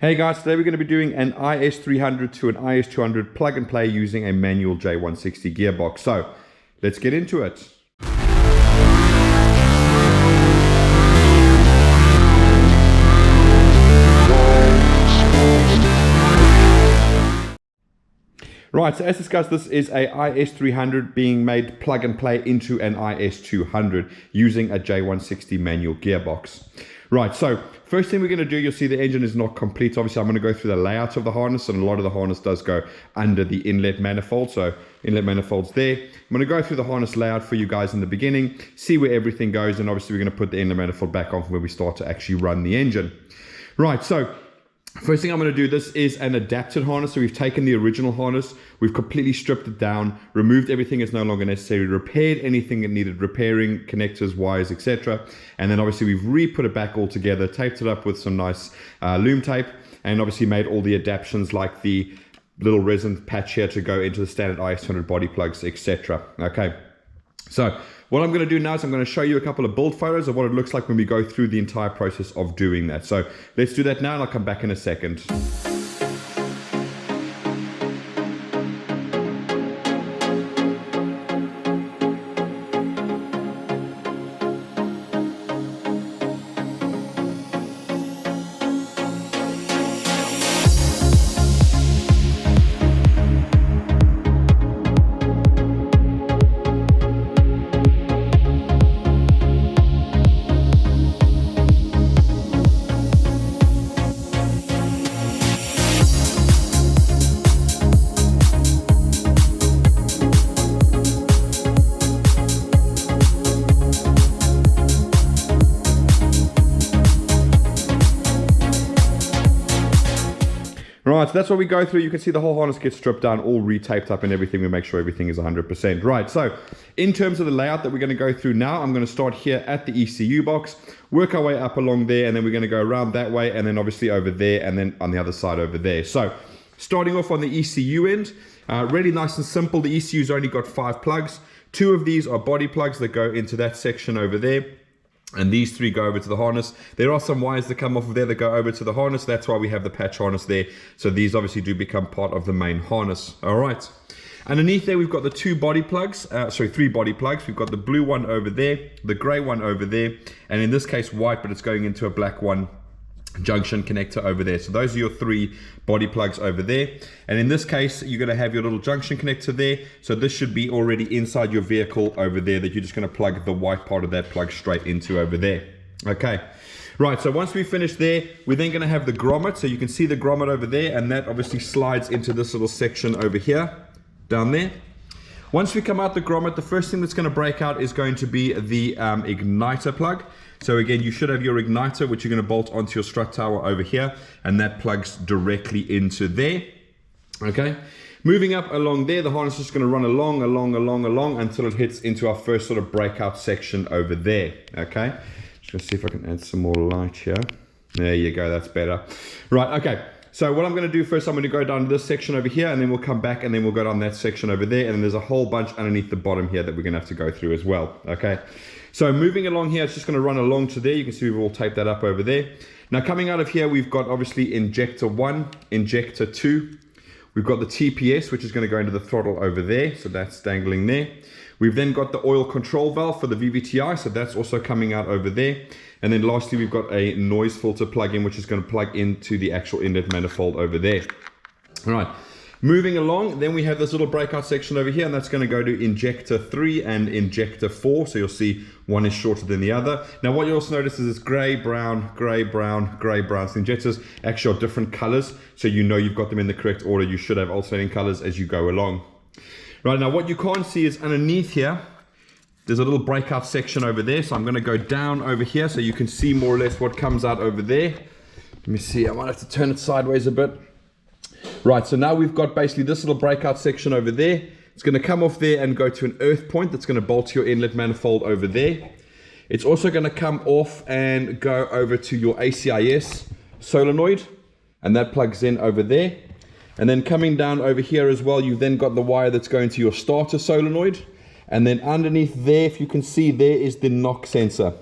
Hey guys, today we're going to be doing an IS300 to an IS200 plug and play using a manual J160 gearbox. So let's get into it. Right, so as discussed, this is a IS300 being made plug and play into an IS200 using a J160 manual gearbox. Right, so first thing we're going to do, you'll see the engine is not complete. Obviously, I'm going to go through the layout of the harness, and a lot of the harness does go under the inlet manifold. So inlet manifold's there. I'm going to go through the harness layout for you guys in the beginning, see where everything goes, and obviously we're going to put the inlet manifold back on when we start to actually run the engine. Right, so first thing I'm going to do, this is an adapted harness. So we've taken the original harness, we've completely stripped it down, removed everything that's no longer necessary, repaired anything that needed repairing, connectors, wires, etc. And then obviously we've re-put it back all together, taped it up with some nice loom tape, and obviously made all the adaptations like the little resin patch here to go into the standard IS200 body plugs, etc. Okay, so what I'm going to do now is I'm going to show you a couple of build photos of what it looks like when we go through the entire process of doing that. So let's do that now and I'll come back in a second. Right, so that's what we go through. You can see the whole harness gets stripped down, all retaped up and everything. We make sure everything is 100%. Right, so in terms of the layout that we're going to go through now, I'm going to start here at the ECU box, work our way up along there, and then we're going to go around that way, and then obviously over there, and then on the other side over there. So starting off on the ECU end, really nice and simple. The ECU's only got 5 plugs. 2 of these are body plugs that go into that section over there, and these 3 go over to the harness. There are some wires that come off of there that go over to the harness. That's why we have the patch harness there. So these obviously do become part of the main harness. All right. Underneath there, we've got the 3 body plugs. We've got the blue one over there, the gray one over there, and in this case white, but it's going into a black one junction connector over there. So those are your 3 body plugs over there, and in this case you're going to have your little junction connector there. So this should be already inside your vehicle over there, that you're just going to plug the white part of that plug straight into over there. Okay, right, so once we finish there, we're then going to have the grommet. So you can see the grommet over there, and that obviously slides into this little section over here down there. Once we come out the grommet, the first thing that's going to break out is going to be the igniter plug. So again, you should have your igniter, which you're going to bolt onto your strut tower over here, and that plugs directly into there. Okay, moving up along there, the harness is just going to run along until it hits into our first sort of breakout section over there. Okay, just going to see if I can add some more light here. There you go, that's better. Right, okay. So what I'm going to do first, I'm going to go down to this section over here, and then we'll come back, and then we'll go down that section over there, and then there's a whole bunch underneath the bottom here that we're going to have to go through as well. Okay, so moving along here, it's just going to run along to there. You can see we've all taped that up over there. Now coming out of here, we've got obviously injector 1, injector 2. We've got the TPS, which is going to go into the throttle over there, so that's dangling there. We've then got the oil control valve for the VVT-i, so that's also coming out over there. And then lastly, we've got a noise filter plug-in, which is going to plug into the actual inlet manifold over there. All right, moving along, then we have this little breakout section over here, and that's going to go to injector 3 and injector 4. So you'll see one is shorter than the other. Now what you also notice is it's gray, brown, gray, brown, gray, brown. So the injectors actually are different colors, so you know you've got them in the correct order. You should have alternating colors as you go along. Right, now what you can't see is underneath here, there's a little breakout section over there. So I'm going to go down over here so you can see more or less what comes out over there. Let me see, I might have to turn it sideways a bit. Right, so now we've got basically this little breakout section over there. It's going to come off there and go to an earth point that's going to bolt to your inlet manifold over there. It's also going to come off and go over to your ACIS solenoid, and that plugs in over there. And then coming down over here as well, you've then got the wire that's going to your starter solenoid. And then underneath there, if you can see, there is the knock sensor.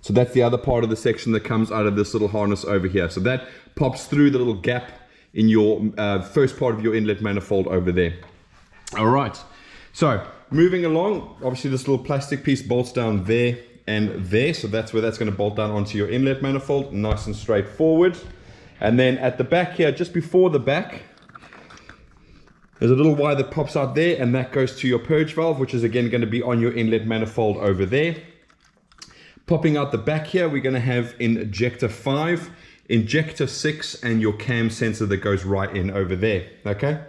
So that's the other part of the section that comes out of this little harness over here. So that pops through the little gap in your first part of your inlet manifold over there. All right, so moving along, obviously this little plastic piece bolts down there and there. So that's where that's going to bolt down onto your inlet manifold, nice and straightforward. And then at the back here, just before the back, there's a little wire that pops out there, and that goes to your purge valve, which is again going to be on your inlet manifold over there. Popping out the back here, we're going to have injector 5, injector 6, and your cam sensor that goes right in over there. Okay.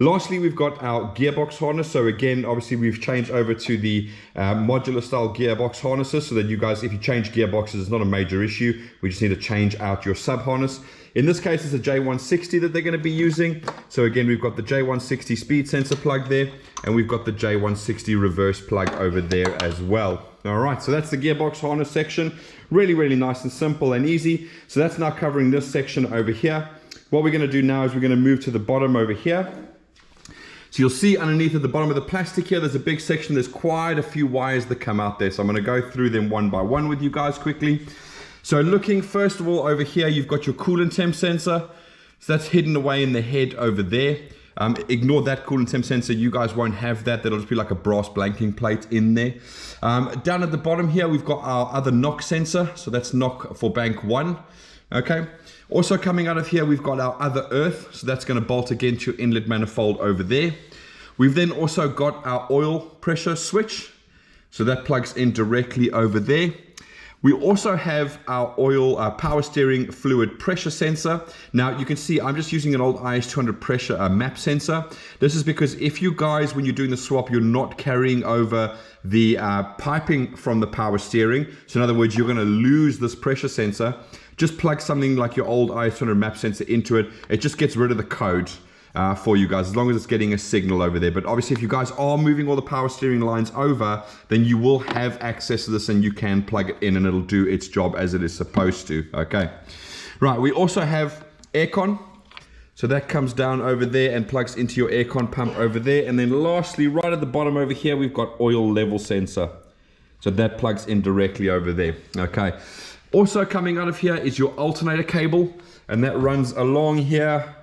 Lastly, we've got our gearbox harness. So again, obviously we've changed over to the modular style gearbox harnesses, so that you guys, if you change gearboxes, it's not a major issue. We just need to change out your sub harness. In this case, it's a J160 that they're going to be using. So again, we've got the J160 speed sensor plug there, and we've got the J160 reverse plug over there as well. All right, so that's the gearbox harness section. Really, really nice and simple and easy. So that's now covering this section over here. What we're going to do now is we're going to move to the bottom over here. So you'll see underneath at the bottom of the plastic here, there's a big section. There's quite a few wires that come out there. So I'm going to go through them one by one with you guys quickly. So looking first of all over here, you've got your coolant temp sensor. So that's hidden away in the head over there. Ignore that coolant temp sensor. You guys won't have that. That'll just be like a brass blanking plate in there. Down at the bottom here, we've got our other knock sensor. So that's knock for bank 1. Okay. Also coming out of here, we've got our other earth. So that's going to bolt again to your inlet manifold over there. We've then also got our oil pressure switch. So that plugs in directly over there. We also have our oil power steering fluid pressure sensor. Now you can see I'm just using an old IS200 pressure map sensor. This is because if you guys, when you're doing the swap, you're not carrying over the piping from the power steering. So in other words, you're going to lose this pressure sensor. Just plug something like your old IS200 map sensor into it. It just gets rid of the code for you guys, as long as it's getting a signal over there. But obviously if you guys are moving all the power steering lines over, then you will have access to this and you can plug it in and it'll do its job as it is supposed to. Okay, right, we also have aircon. So that comes down over there and plugs into your aircon pump over there. And then lastly, right at the bottom over here, we've got oil level sensor. So that plugs in directly over there. Okay, also coming out of here is your alternator cable, and that runs along here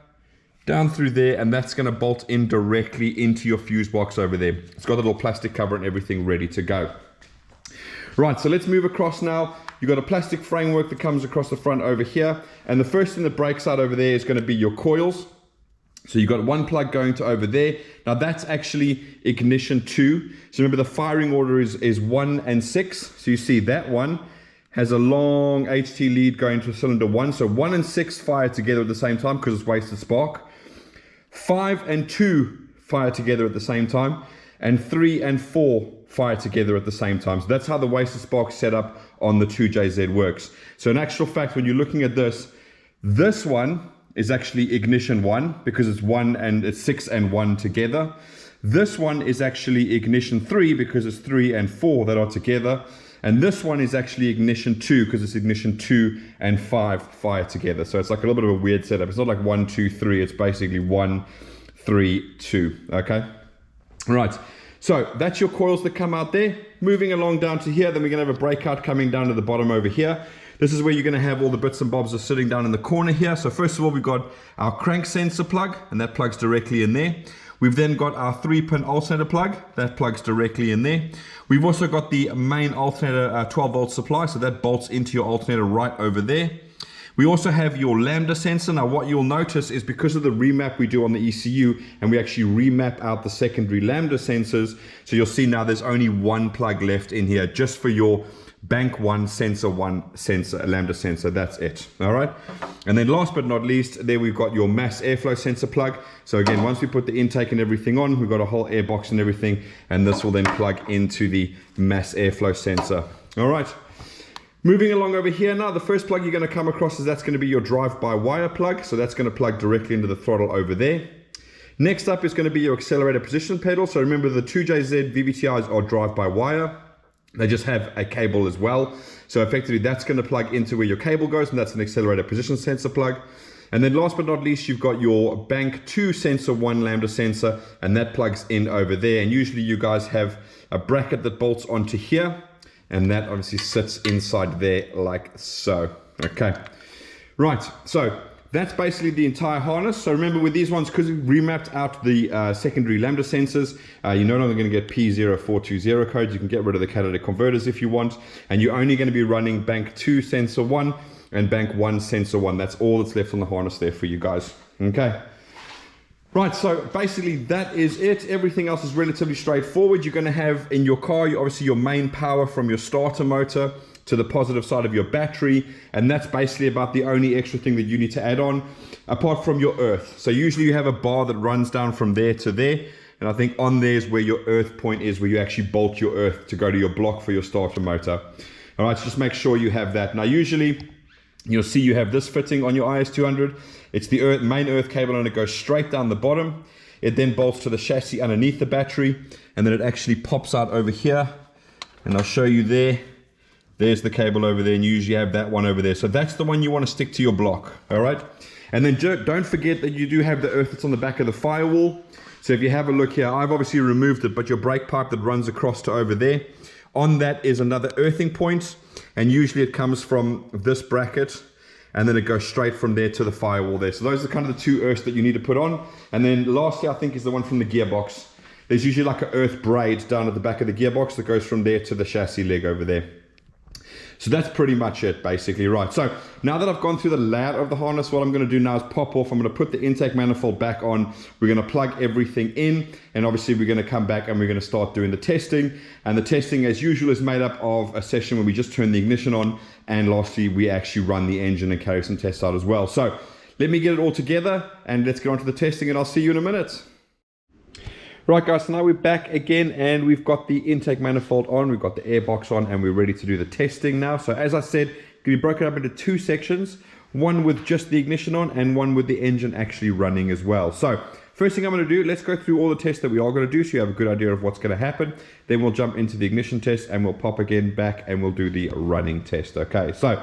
down through there, and that's going to bolt in directly into your fuse box over there. It's got a little plastic cover and everything ready to go. Right, so let's move across now. You've got a plastic framework that comes across the front over here, and the first thing that breaks out over there is going to be your coils. So you've got one plug going to over there. Now that's actually ignition 2. So remember the firing order is 1 and 6. So you see that one has a long HT lead going to cylinder 1. So 1 and 6 fire together at the same time because it's wasted spark. 5 and 2 fire together at the same time, and 3 and 4 fire together at the same time. So that's how the wasted spark setup on the 2JZ works. So in actual fact, when you're looking at this one is actually ignition 1 because it's 1 and it's 6 and 1 together. This one is actually ignition 3 because it's 3 and 4 that are together. And this one is actually ignition 2 because it's ignition 2 and 5 fire together. So it's like a little bit of a weird setup. It's not like 1, 2, 3. It's basically 1, 3, 2. Okay. Right. So that's your coils that come out there. Moving along down to here, then we're going to have a breakout coming down to the bottom over here. This is where you're going to have all the bits and bobs are sitting down in the corner here. So first of all, we've got our crank sensor plug, and that plugs directly in there. We've then got our 3-pin alternator plug that plugs directly in there. We've also got the main alternator 12-volt supply, so that bolts into your alternator right over there. We also have your Lambda sensor. Now what you'll notice is because of the remap we do on the ECU, and we actually remap out the secondary Lambda sensors, so you'll see now there's only one plug left in here just for your bank 1 sensor 1 sensor, a Lambda sensor. That's it. All right. And then last but not least, there we've got your mass airflow sensor plug. So again, once we put the intake and everything on, we've got a whole air box and everything, and this will then plug into the mass airflow sensor. All right. Moving along over here now, the first plug you're going to come across is that's going to be your drive-by-wire plug. So that's going to plug directly into the throttle over there. Next up is going to be your accelerator position pedal. So remember the 2JZ VVT-Is are drive-by-wire. They just have a cable as well. So effectively that's going to plug into where your cable goes, and that's an accelerator position sensor plug. And then last but not least, you've got your bank 2 sensor 1 Lambda sensor, and that plugs in over there. And usually you guys have a bracket that bolts onto here. and that obviously sits inside there like so. Okay, right, so that's basically the entire harness. So remember with these ones, because we remapped out the secondary Lambda sensors, you're no longer going to get P0420 codes. You can get rid of the catalytic converters if you want, and you're only going to be running bank 2 sensor 1 and bank 1 sensor 1. That's all that's left on the harness there for you guys. Okay. Right, so basically that is it. Everything else is relatively straightforward. You're going to have in your car, obviously your main power from your starter motor to the positive side of your battery, and that's basically about the only extra thing that you need to add on, apart from your earth. So usually you have a bar that runs down from there to there, and I think on there is where your earth point is, where you actually bolt your earth to go to your block for your starter motor. All right, so just make sure you have that. Now usually you'll see you have this fitting on your IS200. It's the main earth cable, and it goes straight down the bottom. It then bolts to the chassis underneath the battery, and then it actually pops out over here, and I'll show you there. There's the cable over there, and you usually have that one over there. So that's the one you want to stick to your block, all right? And then don't forget that you do have the earth that's on the back of the firewall. So if you have a look here, I've obviously removed it, but your brake pipe that runs across to over there, on that is another earthing point, and usually it comes from this bracket, and then it goes straight from there to the firewall there. So those are kind of the two earths that you need to put on. And then lastly, I think, is the one from the gearbox. There's usually like an earth braid down at the back of the gearbox that goes from there to the chassis leg over there. So that's pretty much it, basically. Right, so now that I've gone through the layout of the harness, what I'm going to do now is pop off. I'm going to put the intake manifold back on. We're going to plug everything in, and obviously we're going to come back and we're going to start doing the testing. And the testing, as usual, is made up of a session where we just turn the ignition on, and lastly we actually run the engine and carry some tests out as well. So let me get it all together and let's get on to the testing, and I'll see you in a minute. Right guys, so now we're back again, and we've got the intake manifold on, we've got the air box on, and we're ready to do the testing now. So as I said, it's going to be broken up into two sections, one with just the ignition on and one with the engine actually running as well. So first thing I'm going to do, let's go through all the tests that we are going to do so you have a good idea of what's going to happen. Then we'll jump into the ignition test, and we'll pop again back and we'll do the running test. Okay, so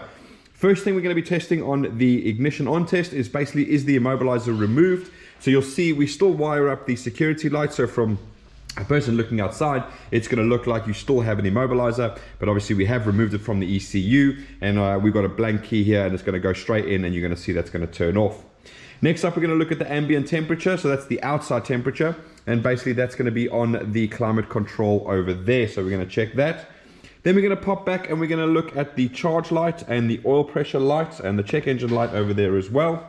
first thing we're going to be testing on the ignition on test is basically, is the immobilizer removed? So you'll see we still wire up the security light, so from a person looking outside, it's going to look like you still have an immobilizer, but obviously we have removed it from the ECU, and we've got a blank key here, and it's going to go straight in, and you're going to see that's going to turn off. Next up, we're going to look at the ambient temperature, so that's the outside temperature, and basically that's going to be on the climate control over there, so we're going to check that. Then we're going to pop back and we're going to look at the charge light and the oil pressure light and the check engine light over there as well.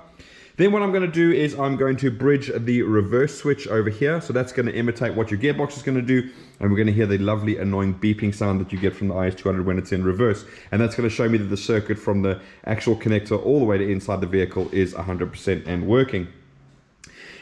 Then what I'm going to do is I'm going to bridge the reverse switch over here. So that's going to imitate what your gearbox is going to do. And we're going to hear the lovely annoying beeping sound that you get from the IS200 when it's in reverse. And that's going to show me that the circuit from the actual connector all the way to inside the vehicle is 100% and working.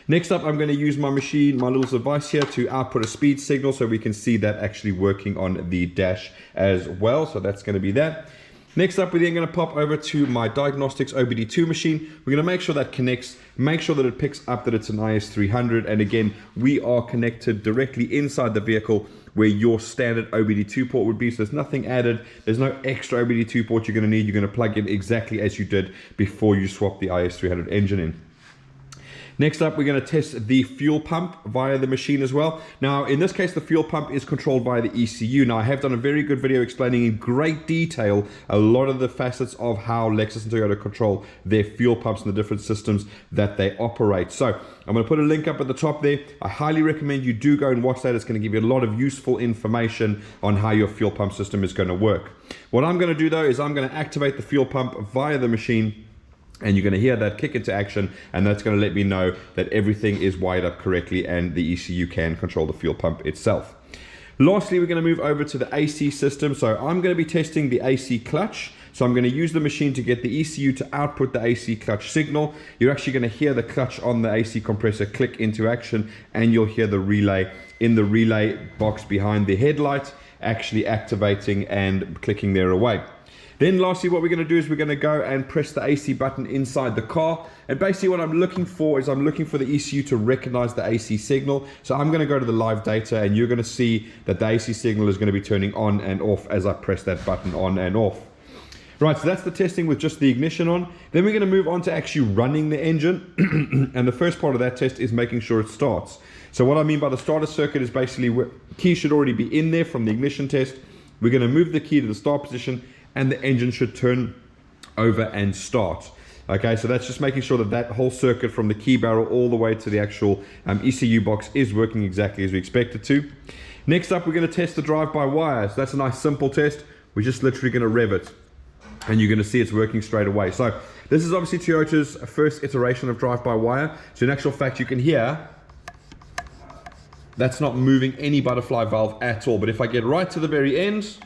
Next up, I'm going to use my machine, my little device here, to output a speed signal so we can see that actually working on the dash as well. So that's going to be that. Next up, we're then going to pop over to my diagnostics OBD2 machine. We're going to make sure that connects, make sure that it picks up that it's an IS300. And again, we are connected directly inside the vehicle where your standard OBD2 port would be. So there's nothing added. There's no extra OBD2 port you're going to need. You're going to plug in exactly as you did before you swap the IS300 engine in. Next up, we're going to test the fuel pump via the machine as well. Now, in this case, the fuel pump is controlled by the ECU. Now, I have done a very good video explaining in great detail a lot of the facets of how Lexus and Toyota control their fuel pumps and the different systems that they operate. So I'm going to put a link up at the top there. I highly recommend you do go and watch that. It's going to give you a lot of useful information on how your fuel pump system is going to work. What I'm going to do, though, is I'm going to activate the fuel pump via the machine, and you're going to hear that kick into action, and that's going to let me know that everything is wired up correctly and the ECU can control the fuel pump itself. Lastly, we're going to move over to the AC system. So I'm going to be testing the AC clutch. So I'm going to use the machine to get the ECU to output the AC clutch signal. You're actually going to hear the clutch on the AC compressor click into action, and you'll hear the relay in the relay box behind the headlight actually activating and clicking there away. Then lastly, what we're going to do is we're going to go and press the AC button inside the car. And basically what I'm looking for is I'm looking for the ECU to recognize the AC signal. So I'm going to go to the live data, and you're going to see that the AC signal is going to be turning on and off as I press that button on and off. Right, so that's the testing with just the ignition on. Then we're going to move on to actually running the engine. And the first part of that test is making sure it starts. So what I mean by the starter circuit is basically where keys should already be in there from the ignition test. We're going to move the key to the start position and the engine should turn over and start. Okay, so that's just making sure that that whole circuit from the key barrel all the way to the actual ECU box is working exactly as we expect it to. Next up, we're going to test the drive-by-wire. So that's a nice simple test. We're just literally going to rev it, and you're going to see it's working straight away. So this is obviously Toyota's first iteration of drive-by-wire. So in actual fact, you can hear that's not moving any butterfly valve at all. But if I get right to the very end,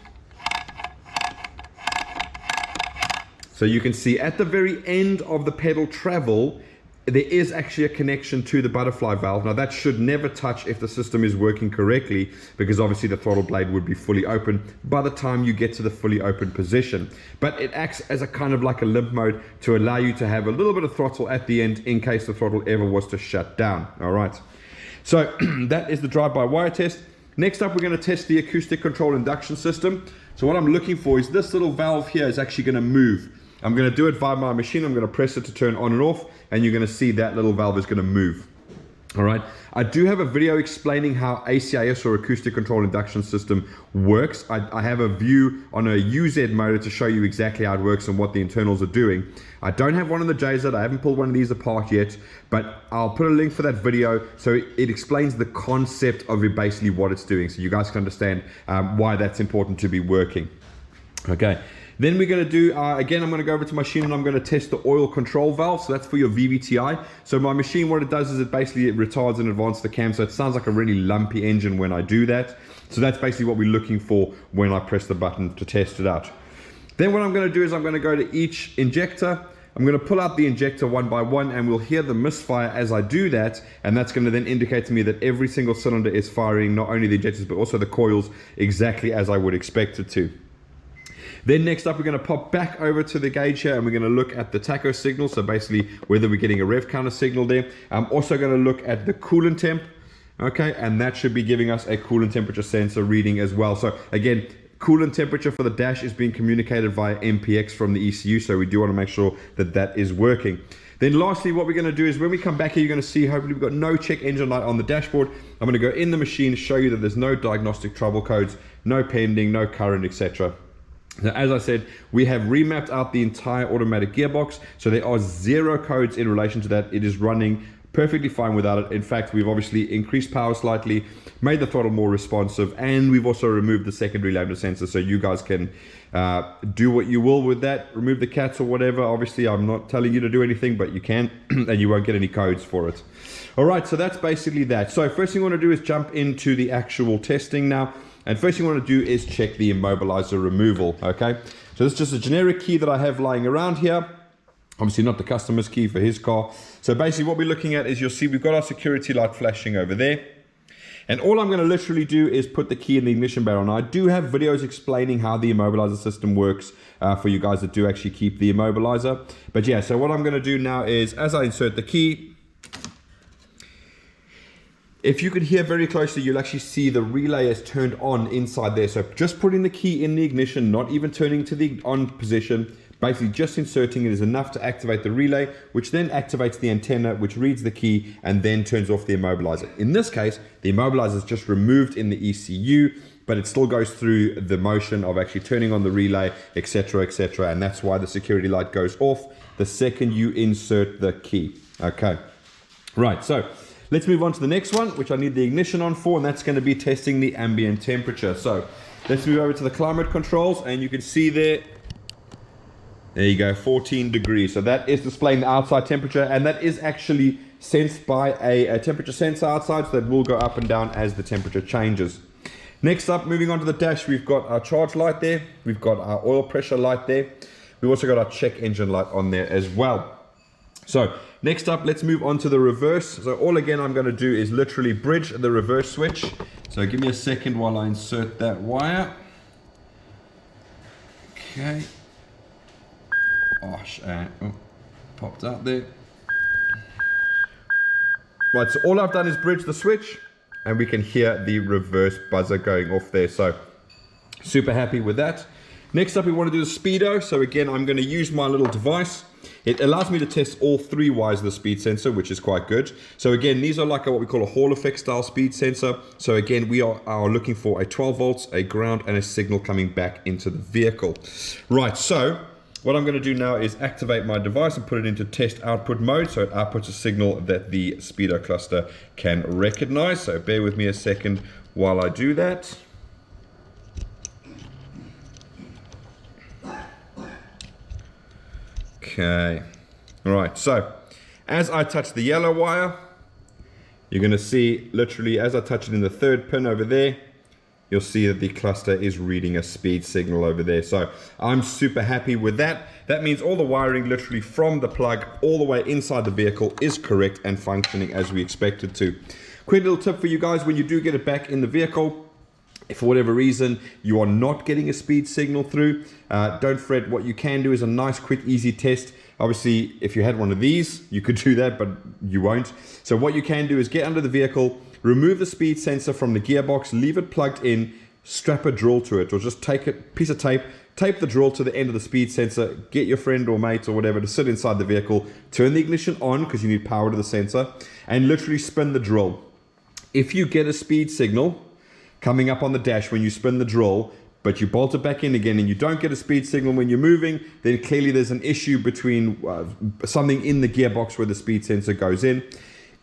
so you can see at the very end of the pedal travel, there is actually a connection to the butterfly valve. Now that should never touch if the system is working correctly, because obviously the throttle blade would be fully open by the time you get to the fully open position. But it acts as a kind of like a limp mode to allow you to have a little bit of throttle at the end in case the throttle ever was to shut down. All right. So that is the drive-by-wire test. Next up, we're going to test the acoustic control induction system. So what I'm looking for is this little valve here is actually going to move. I'm going to do it via my machine. I'm going to press it to turn on and off, and you're going to see that little valve is going to move. All right. I do have a video explaining how ACIS or acoustic control induction system works. I have a view on a UZ motor to show you exactly how it works and what the internals are doing. I don't have one on the JZ. I haven't pulled one of these apart yet, but I'll put a link for that video so it explains the concept of basically what it's doing, so you guys can understand why that's important to be working. Okay. Then we're going to do, again, I'm going to go over to my machine and I'm going to test the oil control valve. So that's for your VVT-i. So my machine, what it does is it retards and advances the cam. So it sounds like a really lumpy engine when I do that. So that's basically what we're looking for when I press the button to test it out. Then what I'm going to do is I'm going to go to each injector. I'm going to pull out the injector one by one, and we'll hear the misfire as I do that. And that's going to then indicate to me that every single cylinder is firing not only the injectors, but also the coils exactly as I would expect it to. Then next up, we're going to pop back over to the gauge here and we're going to look at the tacho signal. So basically whether we're getting a rev counter signal there. I'm also going to look at the coolant temp. Okay, and that should be giving us a coolant temperature sensor reading as well. So again, coolant temperature for the dash is being communicated via MPX from the ECU. So we do want to make sure that that is working. Then lastly, what we're going to do is when we come back here, you're going to see hopefully we've got no check engine light on the dashboard. I'm going to go in the machine, show you that there's no diagnostic trouble codes, no pending, no current, etc. Now, as I said, we have remapped out the entire automatic gearbox, so there are 0 codes in relation to that. It is running perfectly fine without it. In fact, we've obviously increased power slightly, made the throttle more responsive, and we've also removed the secondary lambda sensor, so you guys can do what you will with that, remove the cats or whatever. Obviously, I'm not telling you to do anything, but you can, and you won't get any codes for it. All right, so that's basically that. So first thing we want to do is jump into the actual testing now. And first thing you want to do is check the immobilizer removal, okay? So this is just a generic key that I have lying around here. Obviously not the customer's key for his car. So basically what we're looking at is you'll see we've got our security light flashing over there. And all I'm going to literally do is put the key in the ignition barrel. Now I do have videos explaining how the immobilizer system works for you guys that do actually keep the immobilizer. But yeah, so what I'm going to do now is as I insert the key, if you could hear very closely, you'll actually see the relay is turned on inside there. So just putting the key in the ignition, not even turning to the on position, basically just inserting it is enough to activate the relay, which then activates the antenna, which reads the key and then turns off the immobilizer. In this case, the immobilizer is just removed in the ECU, but it still goes through the motion of actually turning on the relay, etc., etc. And that's why the security light goes off the second you insert the key. Okay, right, so let's move on to the next one, which I need the ignition on for, and that's going to be testing the ambient temperature. So let's move over to the climate controls, and you can see there you go, 14 degrees. So that is displaying the outside temperature, and that is actually sensed by a temperature sensor outside, so that will go up and down as the temperature changes. Next up, moving on to the dash, we've got our charge light there, we've got our oil pressure light there, we've also got our check engine light on there as well. So next up, let's move on to the reverse. So all again I'm going to do is literally bridge the reverse switch. So give me a second while I insert that wire. Okay. Oh, popped out there. Right, so all I've done is bridge the switch, and we can hear the reverse buzzer going off there. So super happy with that. Next up, we want to do the speedo. So again, I'm going to use my little device. It allows me to test all 3 wires of the speed sensor, which is quite good. So again, these are like what we call a Hall effect style speed sensor. So again, we are looking for a 12 volts, a ground, and a signal coming back into the vehicle. Right, so what I'm going to do now is activate my device and put it into test output mode, so it outputs a signal that the speedo cluster can recognize. So bear with me a second while I do that. Okay, all right, so as I touch the yellow wire, you're going to see literally as I touch it in the 3rd pin over there, you'll see that the cluster is reading a speed signal over there. So I'm super happy with that. That means all the wiring literally from the plug all the way inside the vehicle is correct and functioning as we expect it to. Quick little tip for you guys: when you do get it back in the vehicle, if for whatever reason you are not getting a speed signal through, don't fret. What you can do is a nice, quick, easy test. Obviously, if you had one of these, you could do that, but you won't. So what you can do is get under the vehicle, remove the speed sensor from the gearbox, leave it plugged in, strap a drill to it, or just take a piece of tape, tape the drill to the end of the speed sensor, get your friend or mate or whatever to sit inside the vehicle, turn the ignition on because you need power to the sensor, and literally spin the drill. If you get a speed signal coming up on the dash when you spin the drill, but you bolt it back in again and you don't get a speed signal when you're moving, then clearly there's an issue between something in the gearbox where the speed sensor goes in.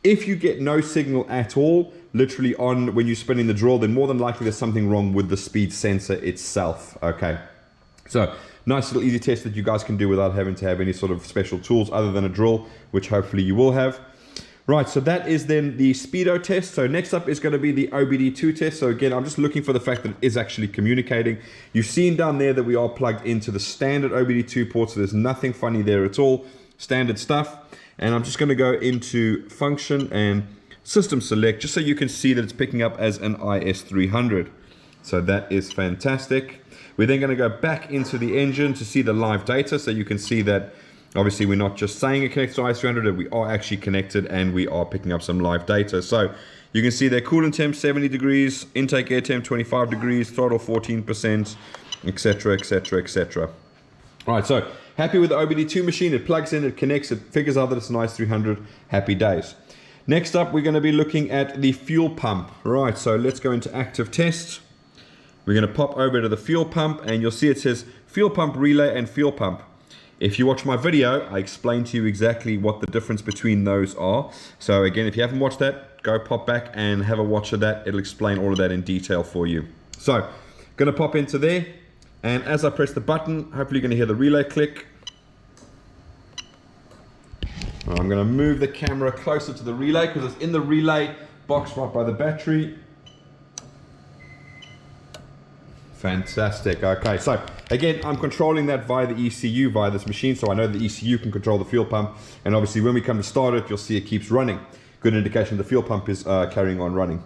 If you get no signal at all, literally on when you're spinning the drill, then more than likely there's something wrong with the speed sensor itself. Okay, so nice little easy test that you guys can do without having to have any sort of special tools other than a drill, which hopefully you will have. Right, so that is then the speedo test. So next up is going to be the OBD2 test. So again, I'm just looking for the fact that it is actually communicating. You've seen down there that we are plugged into the standard OBD2 port, so there's nothing funny there at all. Standard stuff. And I'm just going to go into function and system select, just so you can see that it's picking up as an IS300. So that is fantastic. We're then going to go back into the engine to see the live data, so you can see that obviously we're not just saying it connects to IS300, we are actually connected and we are picking up some live data. So you can see their coolant temp 70 degrees, intake air temp 25 degrees, throttle 14%, etc, etc, etc. All right, so happy with the OBD2 machine. It plugs in, it connects, it figures out that it's an IS300. Happy days. Next up, we're going to be looking at the fuel pump. Right, so let's go into active test. We're going to pop over to the fuel pump and you'll see it says fuel pump relay and fuel pump. If you watch my video, I explain to you exactly what the difference between those are. So again, if you haven't watched that, go pop back and have a watch of that. It'll explain all of that in detail for you. So, going to pop into there. And as I press the button, hopefully you're going to hear the relay click. I'm going to move the camera closer to the relay because it's in the relay box right by the battery. Fantastic. Okay, so again, I'm controlling that via the ECU, via this machine, so I know the ECU can control the fuel pump, and obviously when we come to start it, you'll see it keeps running. Good indication the fuel pump is carrying on running.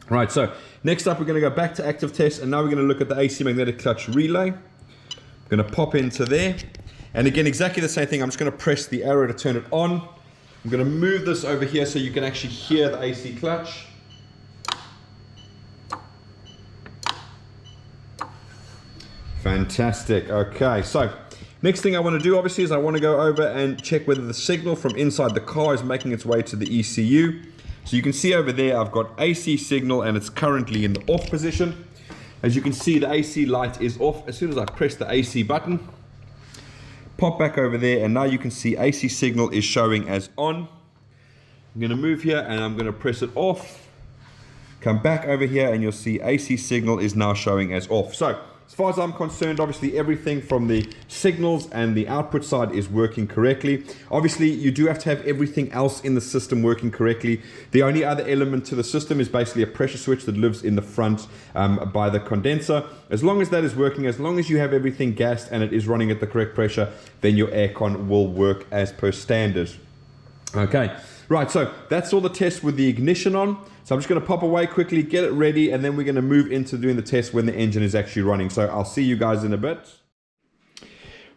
Right, so next up we're going to go back to active test, and now we're going to look at the AC magnetic clutch relay. I'm going to pop into there, and again, exactly the same thing. I'm just going to press the arrow to turn it on. I'm going to move this over here so you can actually hear the AC clutch. Fantastic. Okay, so next thing I want to do obviously is I want to go over and check whether the signal from inside the car is making its way to the ECU. So you can see over there I've got AC signal and it's currently in the off position. As you can see, the AC light is off as soon as I press the AC button. Pop back over there and now you can see AC signal is showing as on. I'm going to move here and I'm going to press it off. Come back over here and you'll see AC signal is now showing as off. So as far as I'm concerned, obviously everything from the signals and the output side is working correctly. Obviously, you do have to have everything else in the system working correctly. The only other element to the system is basically a pressure switch that lives in the front by the condenser. As long as that is working, as long as you have everything gassed and it is running at the correct pressure, then your aircon will work as per standard. Okay, right, so that's all the tests with the ignition on. So I'm just going to pop away quickly, get it ready, and then we're going to move into doing the test when the engine is actually running. So I'll see you guys in a bit.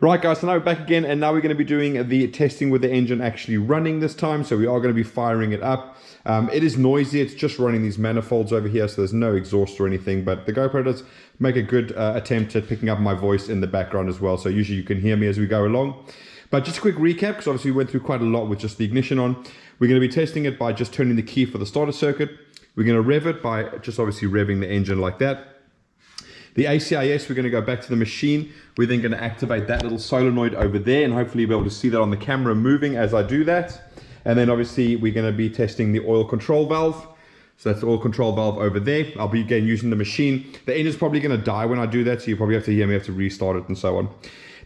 Right guys, so now we're back again, and now we're going to be doing the testing with the engine actually running this time. So we are going to be firing it up. It is noisy, it's just running these manifolds over here, so there's no exhaust or anything, but the GoPro does make a good attempt at picking up my voice in the background as well. So usually you can hear me as we go along. But just a quick recap, because obviously we went through quite a lot with just the ignition on. We're going to be testing it by just turning the key for the starter circuit. We're going to rev it by just obviously revving the engine like that. The ACIS, we're going to go back to the machine. We're then going to activate that little solenoid over there, and hopefully you'll be able to see that on the camera moving as I do that. And then obviously we're going to be testing the oil control valve. So that's the oil control valve over there. I'll be again using the machine. The engine's probably going to die when I do that, so you probably have to hear me have to restart it and so on.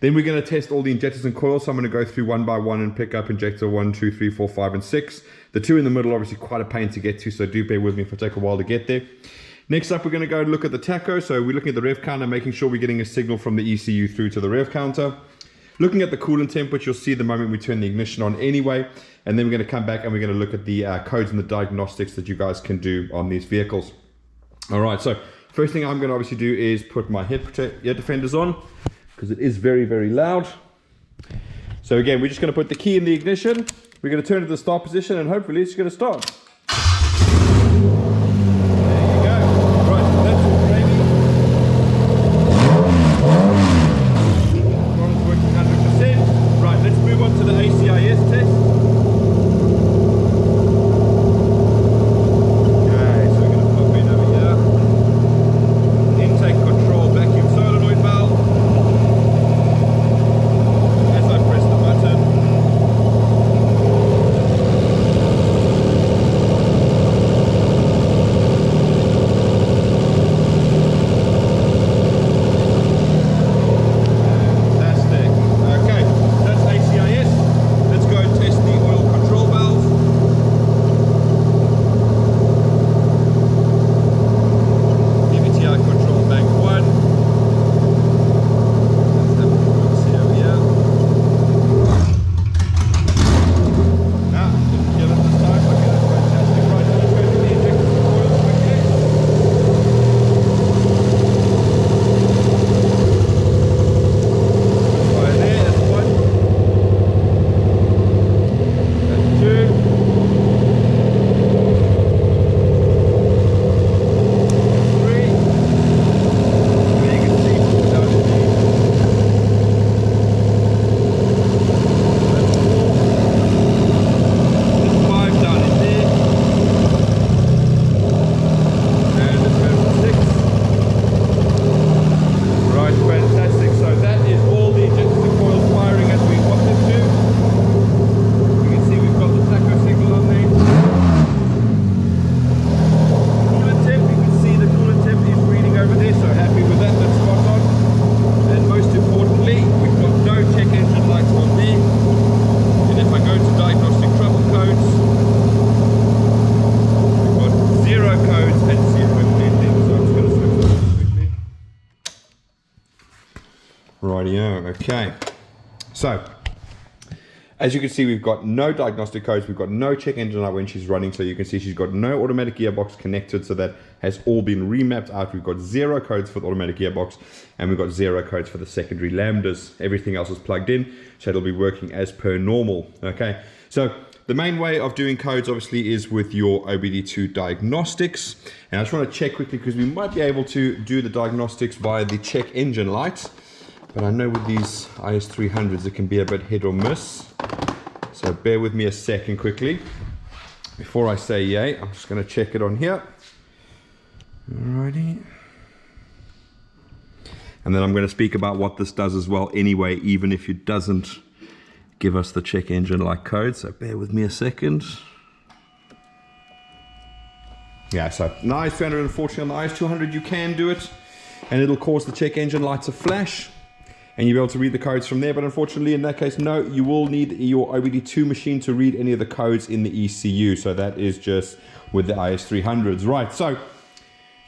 Then we're going to test all the injectors and coils. So I'm going to go through one by one and pick up injector 1, 2, 3, 4, 5, and 6. The two in the middle are obviously quite a pain to get to, so do bear with me if it takes a while to get there. Next up, we're going to go look at the tacho. So we're looking at the rev counter, making sure we're getting a signal from the ECU through to the rev counter. Looking at the coolant temp, which you'll see the moment we turn the ignition on anyway. And then we're going to come back and we're going to look at the codes and the diagnostics that you guys can do on these vehicles. All right, so first thing I'm going to obviously do is put my ear defenders on, because it is very, very loud. So again, we're just going to put the key in the ignition. We're going to turn it to the start position, and hopefully it's going to start. Rightio, okay. So, as you can see, we've got no diagnostic codes, we've got no check engine light when she's running, so you can see she's got no automatic gearbox connected, so that has all been remapped out. We've got 0 codes for the automatic gearbox, and we've got 0 codes for the secondary lambdas. Everything else is plugged in, so it'll be working as per normal, okay? So, the main way of doing codes obviously is with your OBD2 diagnostics, and I just want to check quickly because we might be able to do the diagnostics via the check engine light. But I know with these IS300s, it can be a bit hit or miss. So bear with me a second quickly. Before I say yay, I'm just going to check it on here. Alrighty. And then I'm going to speak about what this does as well anyway, even if it doesn't give us the check engine light code. So bear with me a second. Yeah, so on the IS300, unfortunately, on the IS200, you can do it. And it'll cause the check engine light to flash. And you'll be able to read the codes from there, but unfortunately in that case, no, you will need your OBD2 machine to read any of the codes in the ECU. So that is just with the IS300s. Right, so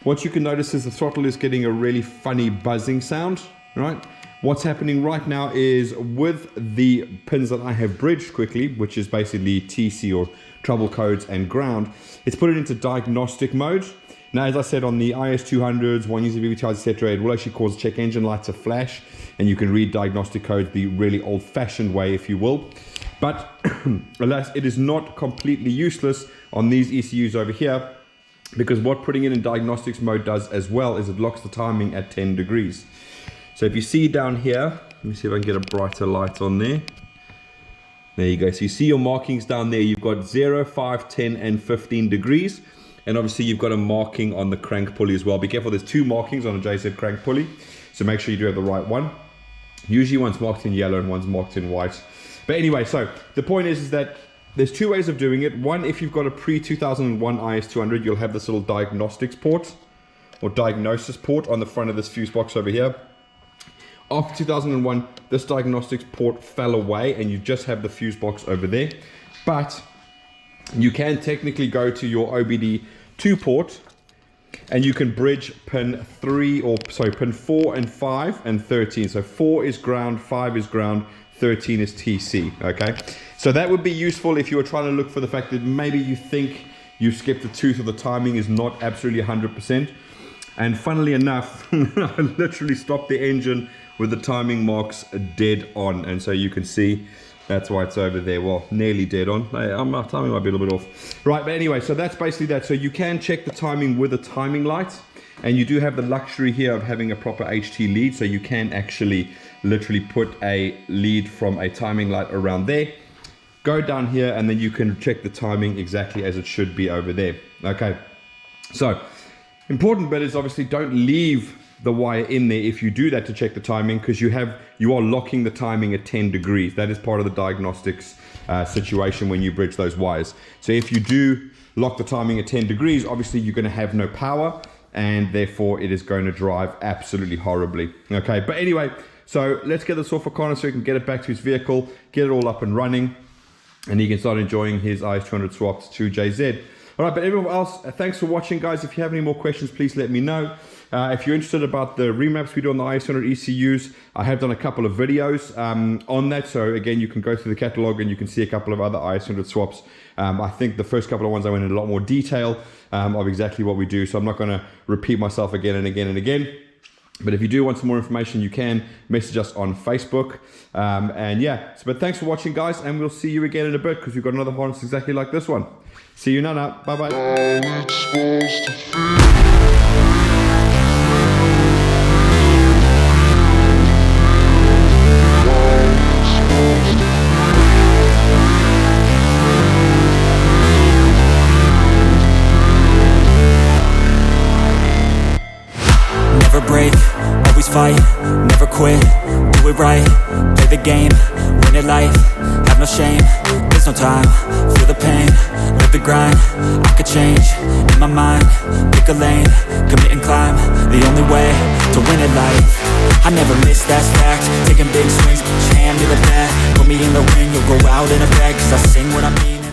what you can notice is the throttle is getting a really funny buzzing sound, right? What's happening right now is with the pins that I have bridged quickly, which is basically TC or trouble codes and ground, it's put it into diagnostic mode. Now, as I said, on the IS200s, 1JZ VVT-i, etc., it will actually cause check engine light to flash, and you can read diagnostic codes the really old-fashioned way, if you will. But alas, it is not completely useless on these ECUs over here, because what putting it in diagnostics mode does as well is it locks the timing at 10 degrees. So if you see down here, let me see if I can get a brighter light on there. There you go. So you see your markings down there. You've got 0, 5, 10, and 15 degrees. And obviously you've got a marking on the crank pulley as well. Be careful, there's 2 markings on a JZ crank pulley. So make sure you do have the right one. Usually one's marked in yellow and one's marked in white. But anyway, so the point is that there's 2 ways of doing it. One, if you've got a pre-2001 IS200, you'll have this little diagnostics port or diagnosis port on the front of this fuse box over here. After 2001, this diagnostics port fell away and you just have the fuse box over there. But you can technically go to your OBD2 port and you can bridge pin 4 and 5 and 13. So 4 is ground, 5 is ground, 13 is TC, okay? So that would be useful if you were trying to look for the fact that maybe you think you skipped a tooth or the timing is not absolutely 100%. And funnily enough, I literally stopped the engine with the timing marks dead on. And so you can see that's why it's over there. Well, nearly dead on. My timing might be a little bit off. Right, but anyway, so that's basically that. So you can check the timing with a timing light. And you do have the luxury here of having a proper HT lead. So you can actually literally put a lead from a timing light around there. Go down here and then you can check the timing exactly as it should be over there. Okay, so important bit is obviously don't leave the wire in there if you do that to check the timing, because you are locking the timing at 10 degrees. That is part of the diagnostics situation when you bridge those wires. So if you do lock the timing at 10 degrees, obviously you're going to have no power and therefore it is going to drive absolutely horribly. Okay, but anyway, so let's get this off for Conor so he can get it back to his vehicle, get it all up and running, and he can start enjoying his IS200 swapped to 2JZ. All right, but everyone else, thanks for watching, guys. If you have any more questions, please let me know. If you're interested about the remaps we do on the IS200 ECUs, I have done a couple of videos on that. So again, you can go through the catalog and you can see a couple of other IS200 swaps. I think the first couple of ones I went into a lot more detail of exactly what we do. So I'm not going to repeat myself again and again and again. But if you do want some more information, you can message us on Facebook. And yeah, but thanks for watching, guys. And we'll see you again in a bit because we've got another harness exactly like this one. See you now. Bye-bye. Break, always fight, never quit, do it right, play the game, win it life, have no shame, there's no time, feel the pain, live the grind, I could change, in my mind, pick a lane, commit and climb, the only way to win it life, I never miss that stack, taking big swings, put your hand to the bat, put me in the ring, you'll go out in a bag, cause I sing what I mean.